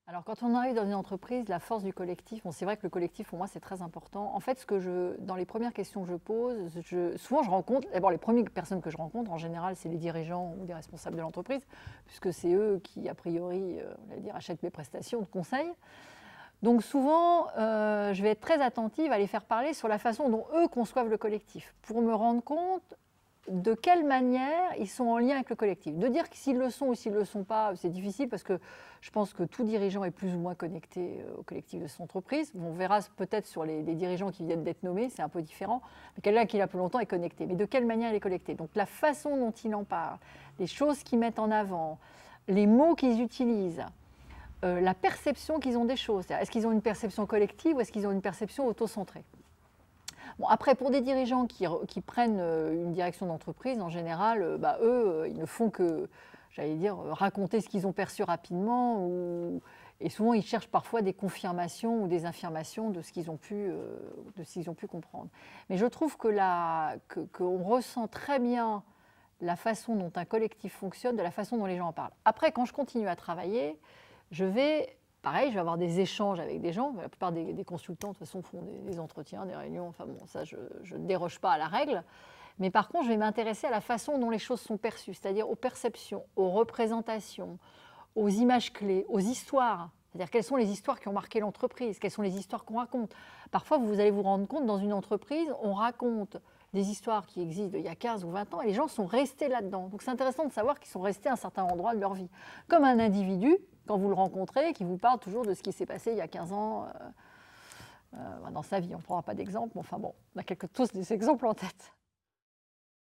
Alors, quand on arrive dans une entreprise, la force du collectif, bon, c'est vrai que le collectif, pour moi, c'est très important. En fait, dans les premières questions que je pose, souvent je rencontre, d'abord les premières personnes que je rencontre, en général, c'est les dirigeants ou les responsables de l'entreprise, puisque c'est eux qui, a priori, on va dire, achètent mes prestations de conseil. Donc souvent, je vais être très attentive à les faire parler sur la façon dont eux conçoivent le collectif, pour me rendre compte de quelle manière ils sont en lien avec le collectif. De dire que s'ils le sont ou s'ils ne le sont pas, c'est difficile parce que je pense que tout dirigeant est plus ou moins connecté au collectif de son entreprise. On verra peut-être sur les dirigeants qui viennent d'être nommés, c'est un peu différent. Mais quelqu'un qui là plus longtemps est connecté. Mais de quelle manière il est connecté? Donc la façon dont il en parle, les choses qu'ils mettent en avant, les mots qu'ils utilisent, la perception qu'ils ont des choses. Est-ce qu'ils ont une perception collective ou est-ce qu'ils ont une perception auto-centrée? Bon, après, pour des dirigeants qui prennent une direction d'entreprise, en général, eux, ils ne font que, j'allais dire, raconter ce qu'ils ont perçu rapidement. Et souvent, ils cherchent parfois des confirmations ou des affirmations de ce qu'ils ont pu comprendre. Mais je trouve qu'on ressent très bien la façon dont un collectif fonctionne, de la façon dont les gens en parlent. Après, quand je continue à travailler, pareil, je vais avoir des échanges avec des gens. La plupart des consultants, de toute façon, font des entretiens, des réunions. Enfin bon, ça, je ne déroge pas à la règle. Mais par contre, je vais m'intéresser à la façon dont les choses sont perçues, c'est-à-dire aux perceptions, aux représentations, aux images clés, aux histoires. C'est-à-dire quelles sont les histoires qui ont marqué l'entreprise, quelles sont les histoires qu'on raconte. Parfois, vous allez vous rendre compte, dans une entreprise, on raconte des histoires qui existent il y a 15 ou 20 ans et les gens sont restés là-dedans. Donc c'est intéressant de savoir qu'ils sont restés à un certain endroit de leur vie. Comme un individu, quand vous le rencontrez, qui vous parle toujours de ce qui s'est passé il y a 15 ans dans sa vie. On ne prendra pas d'exemple, mais enfin bon, on a tous des exemples en tête.